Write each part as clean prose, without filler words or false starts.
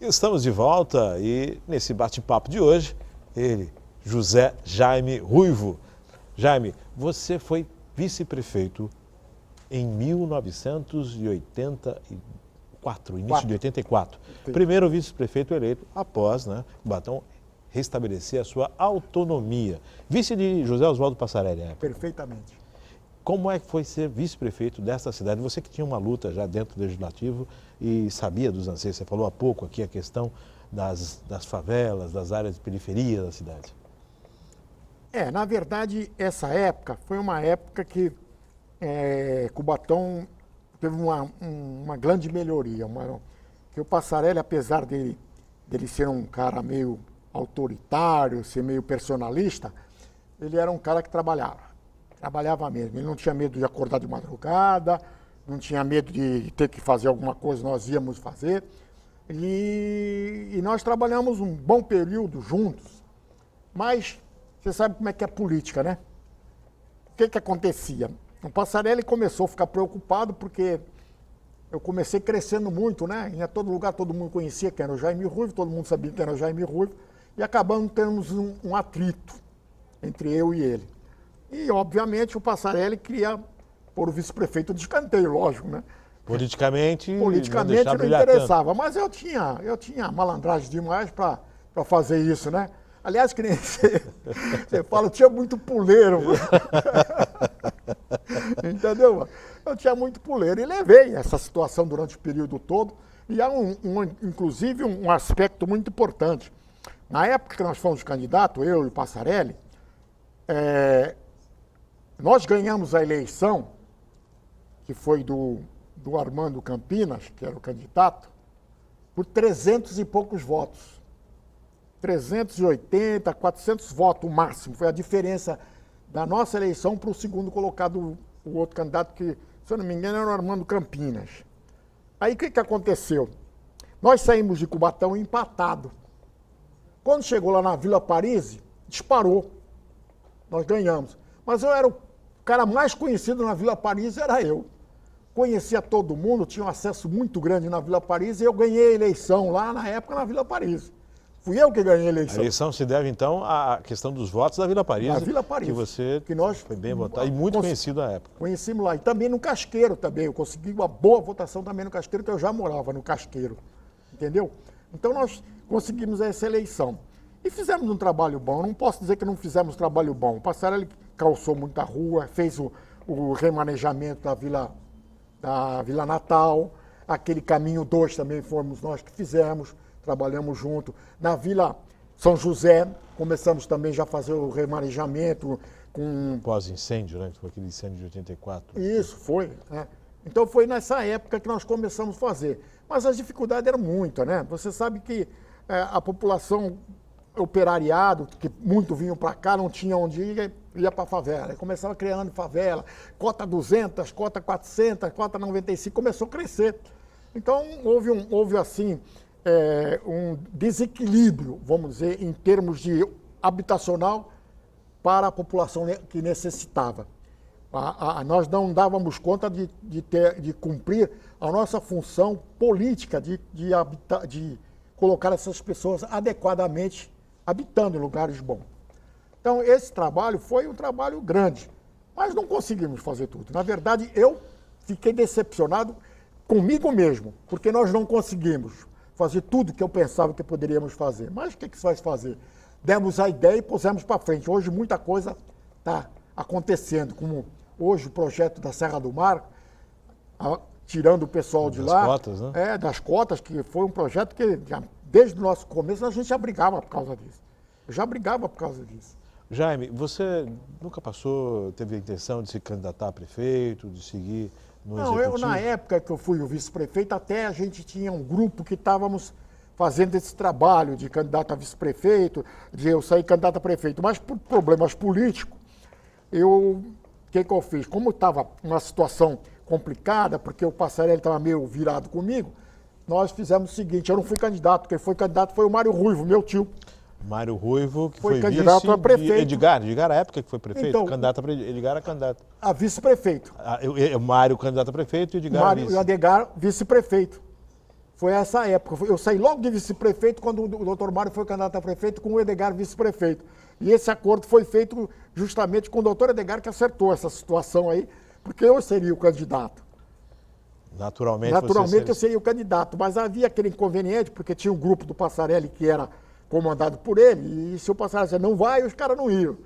Estamos de volta e nesse bate-papo de hoje, ele, José Jaime Ruivo. Jaime, você foi vice-prefeito em 1984, início de 84. Primeiro vice-prefeito eleito após Cubatão restabelecer a sua autonomia. Vice de José Oswaldo Passarelli. Perfeitamente. Como é que foi ser vice-prefeito desta cidade? Você que tinha uma luta já dentro do Legislativo e sabia dos anseios. Você falou há pouco aqui a questão das favelas, das áreas de periferia da cidade. Na verdade, essa época foi uma época que Cubatão teve uma grande melhoria. Que o Passarelli, apesar dele ser um cara meio autoritário, ser meio personalista, ele era um cara que trabalhava mesmo. Ele não tinha medo de acordar de madrugada, não tinha medo de ter que fazer alguma coisa, nós íamos fazer. E nós trabalhamos um bom período juntos, mas você sabe como é que é a política, né? O que acontecia? O Passarelli começou a ficar preocupado porque eu comecei crescendo muito, né? Em todo lugar todo mundo conhecia quem era o Jaime Ruivo, todo mundo sabia quem era o Jaime Ruivo, e acabamos tendo um atrito entre eu e ele. E, obviamente, o Passarelli queria pôr o vice-prefeito de escanteio, lógico, né? Politicamente não interessava, mas eu tinha malandragem demais para fazer isso, né? Aliás, que nem você fala, eu tinha muito puleiro. Entendeu? Eu tinha muito puleiro e levei essa situação durante o período todo. E há, inclusive, um aspecto muito importante. Na época que nós fomos candidatos, eu e o Passarelli, nós ganhamos a eleição, que foi do Armando Campinas, que era o candidato, por 300 e poucos votos. 380, 400 votos, o máximo. Foi a diferença da nossa eleição para o segundo colocado, o outro candidato, que, se eu não me engano, era o Armando Campinas. Aí o que aconteceu? Nós saímos de Cubatão empatado. Quando chegou lá na Vila Paris, disparou. Nós ganhamos. Mas eu era o cara mais conhecido na Vila Paris, era eu. Conhecia todo mundo, tinha um acesso muito grande na Vila Paris e eu ganhei a eleição lá na época na Vila Paris. Fui eu que ganhei a eleição. A eleição se deve, então, à questão dos votos da Vila Paris. Da Vila Paris. Que nós foi bem votado e muito conhecido na época. Conhecemos lá. E também no Casqueiro também. Eu consegui uma boa votação também no Casqueiro, que eu já morava no Casqueiro. Entendeu? Então nós conseguimos essa eleição. E fizemos um trabalho bom. Eu não posso dizer que não fizemos trabalho bom. O Passarelli calçou muita rua, fez o remanejamento da Vila Natal. Aquele caminho 2 também fomos nós que fizemos. Trabalhamos junto. Na Vila São José, começamos também já a fazer o remanejamento com... Pós-incêndio, né? Foi aquele incêndio de 84. Isso, foi. Né? Então foi nessa época que nós começamos a fazer. Mas as dificuldades eram muitas, né? Você sabe que a população, operariado, que muito vinham para cá, não tinha onde ir, ia para a favela. Aí começava criando favela, cota 200, cota 400, cota 95, começou a crescer. Então houve assim... um desequilíbrio, vamos dizer, em termos de habitacional para a população que necessitava. Nós não dávamos conta de cumprir a nossa função política de colocar essas pessoas adequadamente habitando em lugares bons. Então, esse trabalho foi um trabalho grande, mas não conseguimos fazer tudo. Na verdade, eu fiquei decepcionado comigo mesmo, porque nós não conseguimos fazer tudo que eu pensava que poderíamos fazer. Mas o que se vai fazer? Demos a ideia e pusemos para frente. Hoje muita coisa está acontecendo, como hoje o projeto da Serra do Mar, tirando o pessoal de lá. Das cotas, né? Das cotas, que foi um projeto que, desde o nosso começo, a gente já brigava por causa disso. Eu já brigava por causa disso. Jaime, você nunca teve a intenção de se candidatar a prefeito, de seguir... Não, na época que eu fui o vice-prefeito, até a gente tinha um grupo que estávamos fazendo esse trabalho de candidato a vice-prefeito, de eu sair candidato a prefeito. Mas por problemas políticos, o que eu fiz? Como estava uma situação complicada, porque o Passarelli estava meio virado comigo, nós fizemos o seguinte, eu não fui candidato, quem foi candidato foi o Mário Ruivo, meu tio. Mário Ruivo, que foi candidato a prefeito. Edgar a época que foi prefeito? Então, Edgar era candidato. A vice-prefeito. Mário candidato a prefeito e Edgar vice. Edgar vice-prefeito. Foi essa época. Eu saí logo de vice-prefeito quando o doutor Mário foi candidato a prefeito com o Edgar vice-prefeito. E esse acordo foi feito justamente com o doutor Edgar, que acertou essa situação aí, porque eu seria o candidato. Naturalmente eu seria o candidato, mas havia aquele inconveniente, porque tinha um grupo do Passarelli que era comandado por ele, e se o Passarelli disse, não vai, os caras não iam.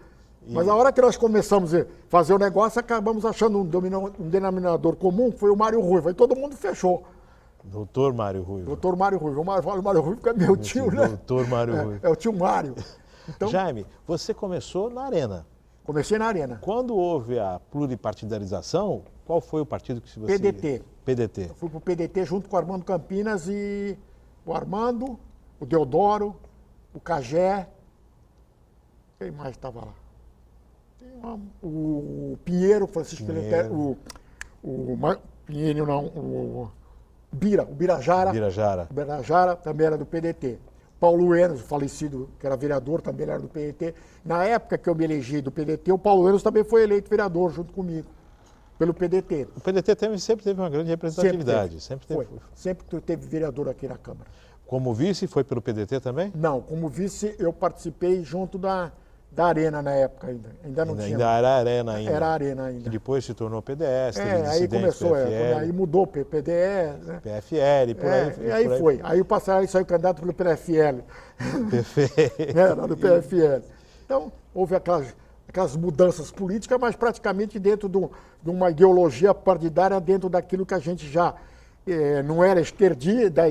Mas a hora que nós começamos a fazer o negócio, acabamos achando um denominador comum, que foi o Mário Ruivo. Aí todo mundo fechou. Doutor Mário Ruivo. Doutor Mário Ruivo. O Mário Ruivo é meu tio, né? Doutor Mário Ruivo. É o tio Mário. Então, Jaime, você começou na Arena. Comecei na Arena. Quando houve a pluripartidarização, qual foi o partido que você... PDT. PDT. Eu fui pro PDT junto com o Armando Campinas e o Armando, o Deodoro, o Cagé. Quem mais estava lá? O Pinheiro, Francisco Pinheiro. Pinheiro não, o Birajara. Birajara. O Birajara também era do PDT. Paulo Enos, falecido, que era vereador, também era do PDT. Na época que eu me elegi do PDT, o Paulo Enos também foi eleito vereador junto comigo, pelo PDT. O PDT sempre teve uma grande representatividade. Sempre teve vereador aqui na Câmara. Como vice, foi pelo PDT também? Não, como vice eu participei junto da Arena na época ainda. Ainda não tinha. Ainda era Arena ainda. Era Arena ainda. Que depois se tornou PDS, teve aí começou, PFL, aí mudou o PDS, né? PFL, por aí. E aí foi. Aí o Passarelli saiu candidato pelo PFL. Perfeito. Era do PFL. Então, houve aquelas mudanças políticas, mas praticamente dentro de uma ideologia partidária, dentro daquilo que a gente já não era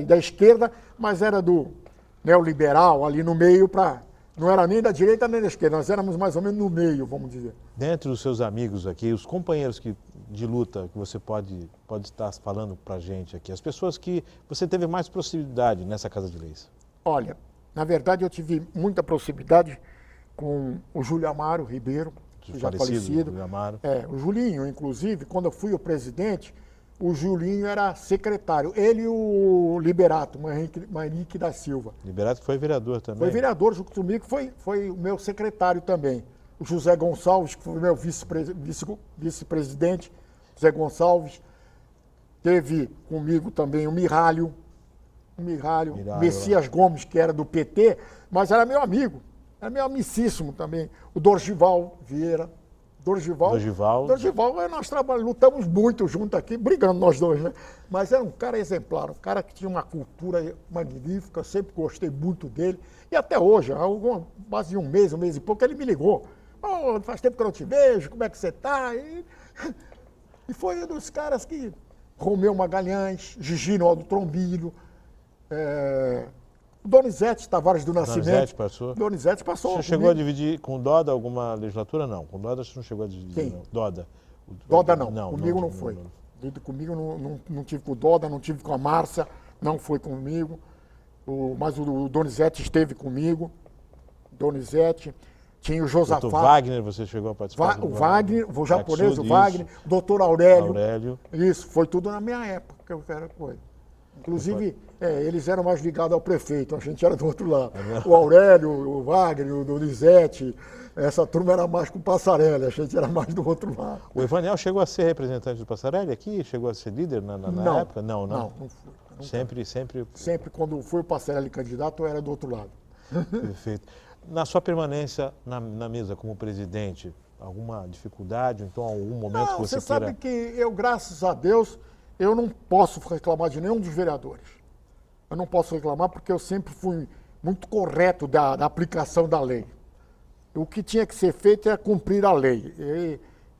da esquerda, mas era do neoliberal, ali no meio para... Não era nem da direita nem da esquerda, nós éramos mais ou menos no meio, vamos dizer. Dentro dos seus amigos aqui, os companheiros de luta que você pode estar falando para a gente aqui, as pessoas que você teve mais proximidade nessa Casa de Leis? Olha, na verdade eu tive muita proximidade com o Júlio Amaro Ribeiro, já falecido. Júlio Amaro. O Julinho, inclusive, quando eu fui o presidente, o Julinho era secretário. Ele e o Liberato, Manrique da Silva. Liberato que foi vereador também. Foi vereador junto comigo, foi o meu secretário também. O José Gonçalves, que foi o meu vice-presidente, José Gonçalves. Teve comigo também o Miralho, Messias Gomes, que era do PT, mas era meu amigo. Era meu amicíssimo também. O Dorgival Vieira. Dorgival, nós lutamos muito junto aqui, brigando nós dois, né? Mas era um cara exemplar, um cara que tinha uma cultura magnífica, eu sempre gostei muito dele. E até hoje, há quase um mês e pouco, ele me ligou. Oh, faz tempo que eu não te vejo, como é que você está? E foi um dos caras que... Romeu Magalhães, Giginaldo Trombilho, Donizete Tavares do Nascimento. Donizete passou. Você chegou a dividir com o Doda alguma legislatura? Não. Com o Doda você não chegou a dividir? Quem? Não. Doda. Doda não. Comigo não foi. Comigo não tive com o Doda, não tive com a Márcia, não foi comigo. Mas o Donizete esteve comigo. Donizete. Tinha o Josafá. O Wagner, você chegou a participar? O Wagner, o japonês, o Wagner. O doutor Aurélio. Isso, foi tudo na minha época que eu era com ele. Inclusive, eles eram mais ligados ao prefeito, a gente era do outro lado. O Aurélio, o Wagner, o Donizete, essa turma era mais com o Passarelli, a gente era mais do outro lado. O Evaniel chegou a ser representante do Passarelli aqui? Chegou a ser líder na época? Não fui. Sempre quando foi o Passarelli candidato, eu era do outro lado. Perfeito. Na sua permanência na mesa como presidente, alguma dificuldade, então algum momento que você sabe que eu, graças a Deus, eu não posso reclamar de nenhum dos vereadores. Eu não posso reclamar porque eu sempre fui muito correto da aplicação da lei. O que tinha que ser feito era cumprir a lei.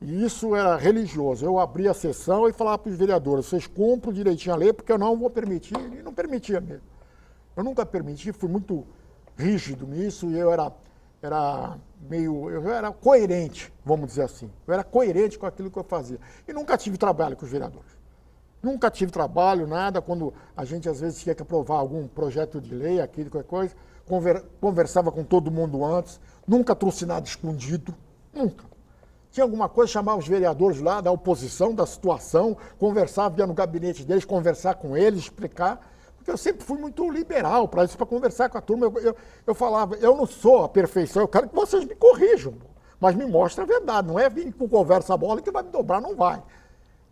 E isso era religioso. Eu abria a sessão e falava para os vereadores, vocês cumprem direitinho a lei porque eu não vou permitir. E não permitia mesmo. Eu nunca permiti, fui muito rígido nisso e eu era coerente, vamos dizer assim. Eu era coerente com aquilo que eu fazia. E nunca tive trabalho com os vereadores. Nunca tive trabalho, nada, quando a gente às vezes tinha que aprovar algum projeto de lei, aquilo, qualquer coisa, conversava com todo mundo antes, nunca trouxe nada escondido, nunca. Tinha alguma coisa, chamava os vereadores lá da oposição, da situação, conversava, ia no gabinete deles, conversar com eles, explicar, porque eu sempre fui muito liberal para isso, para conversar com a turma. Eu falava, eu não sou a perfeição, eu quero que vocês me corrijam, mas me mostrem a verdade, não é vir com conversa bola que vai me dobrar, não vai.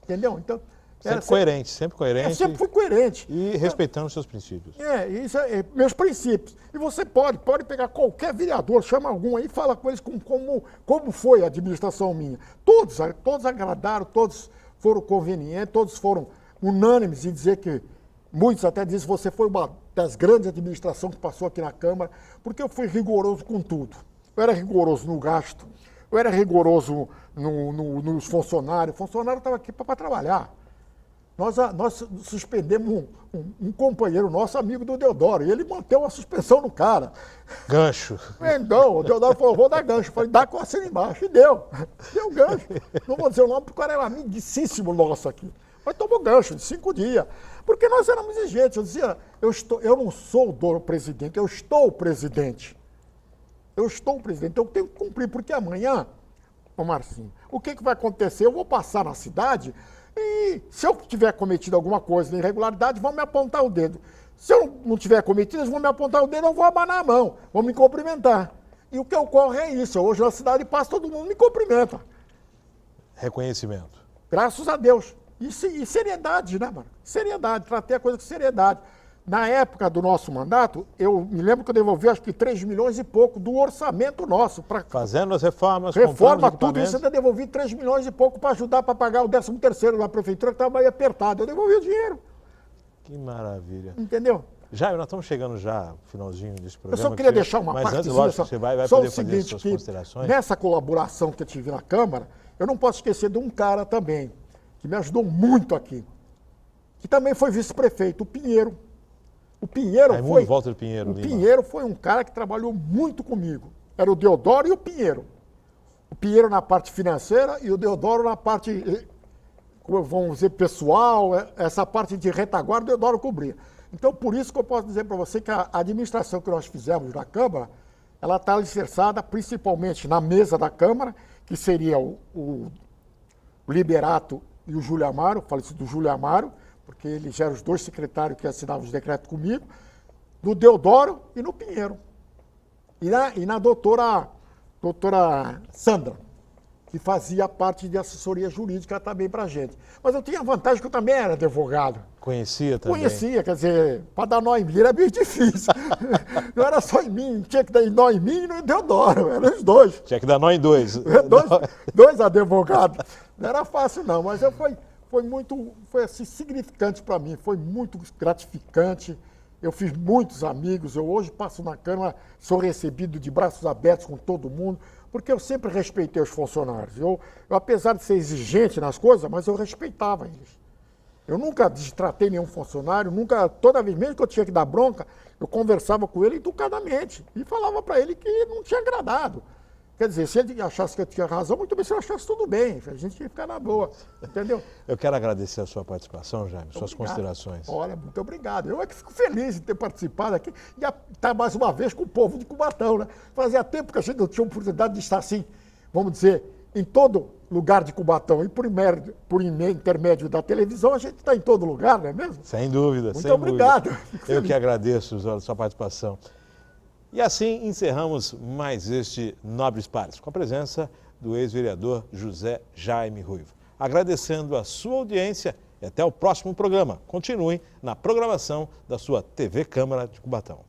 Entendeu? Então, Sempre coerente. Eu sempre fui coerente. E respeitando os seus princípios. Isso é meus princípios. E você pode pegar qualquer vereador, chama algum aí e fala com eles como foi a administração minha. Todos agradaram, todos foram convenientes, todos foram unânimes em dizer que, muitos até dizem que você foi uma das grandes administrações que passou aqui na Câmara, porque eu fui rigoroso com tudo. Eu era rigoroso no gasto, eu era rigoroso nos funcionários. O funcionário estava aqui para trabalhar. Nós suspendemos um companheiro nosso, amigo do Deodoro, e ele manteve uma suspensão no cara. Gancho. Então, o Deodoro falou, vou dar gancho. Eu falei, dá com a cena embaixo. E deu. Deu gancho. Não vou dizer o nome, porque o cara era amiguíssimo nosso aqui. Mas tomou gancho de 5 dias. Porque nós éramos exigentes. Eu dizia, eu não sou o presidente, eu estou o presidente. Eu estou o presidente, então eu tenho que cumprir, porque amanhã, ô Marcinho, o que vai acontecer? Eu vou passar na cidade e se eu tiver cometido alguma coisa de irregularidade, vão me apontar o dedo. Se eu não tiver cometido, eles vão me apontar o dedo, eu vou abanar a mão, vão me cumprimentar. E o que ocorre é isso. Hoje na cidade passa, todo mundo me cumprimenta. Reconhecimento. Graças a Deus. E seriedade, né, mano? Seriedade, tratei a coisa com seriedade. Na época do nosso mandato, eu me lembro que eu devolvi acho que 3 milhões e pouco do orçamento nosso. Fazendo as reformas, reforma, tudo isso, eu devolvi 3 milhões e pouco para ajudar para pagar o 13º da prefeitura, que estava meio apertado. Eu devolvi o dinheiro. Que maravilha. Entendeu? Jaime, nós estamos chegando já ao finalzinho desse programa. Eu só queria deixar uma mas partezinha. Antes, lógico, você vai só poder o seguinte, fazer as suas considerações. Nessa colaboração que eu tive na Câmara, eu não posso esquecer de um cara também, que me ajudou muito aqui, que também foi vice-prefeito, o Pinheiro. O Pinheiro Pinheiro foi um cara que trabalhou muito comigo. Era o Deodoro e o Pinheiro. O Pinheiro na parte financeira e o Deodoro na parte, vamos dizer, pessoal, essa parte de retaguarda, o Deodoro cobria. Então, por isso que eu posso dizer para você que a administração que nós fizemos na Câmara, ela está alicerçada principalmente na mesa da Câmara, que seria o Liberato e o Júlio Amaro, falecido Júlio Amaro, porque eles eram os 2 secretários que assinavam os decretos comigo, no Deodoro e no Pinheiro. E na doutora Sandra, que fazia parte de assessoria jurídica também para a gente. Mas eu tinha a vantagem que eu também era advogado. Conhecia também? Conhecia, quer dizer, para dar nó em mim era meio difícil. Não era só em mim, tinha que dar nó em mim e no Deodoro, eram os 2. Tinha que dar nó em 2. dois advogados. Não era fácil não, mas foi assim, significante para mim, foi muito gratificante. Eu fiz muitos amigos, eu hoje passo na Câmara, sou recebido de braços abertos com todo mundo, porque eu sempre respeitei os funcionários. Eu apesar de ser exigente nas coisas, mas eu respeitava eles. Eu nunca destratei nenhum funcionário, toda vez mesmo que eu tinha que dar bronca, eu conversava com ele educadamente e falava para ele que não tinha agradado. Quer dizer, se ele achasse que eu tinha razão, muito bem, se eu achasse tudo bem, a gente ia ficar na boa, entendeu? Eu quero agradecer a sua participação, Jaime, suas considerações. Olha, muito obrigado. Eu é que fico feliz de ter participado aqui e estar mais uma vez com o povo de Cubatão, né? Fazia tempo que a gente não tinha oportunidade de estar assim, vamos dizer, em todo lugar de Cubatão e por intermédio da televisão, a gente está em todo lugar, não é mesmo? Sem dúvida, muito obrigado. Eu que agradeço a sua participação. E assim encerramos mais este Nobres Pares, com a presença do ex-vereador José Jaime Ruivo. Agradecendo a sua audiência e até o próximo programa. Continuem na programação da sua TV Câmara de Cubatão.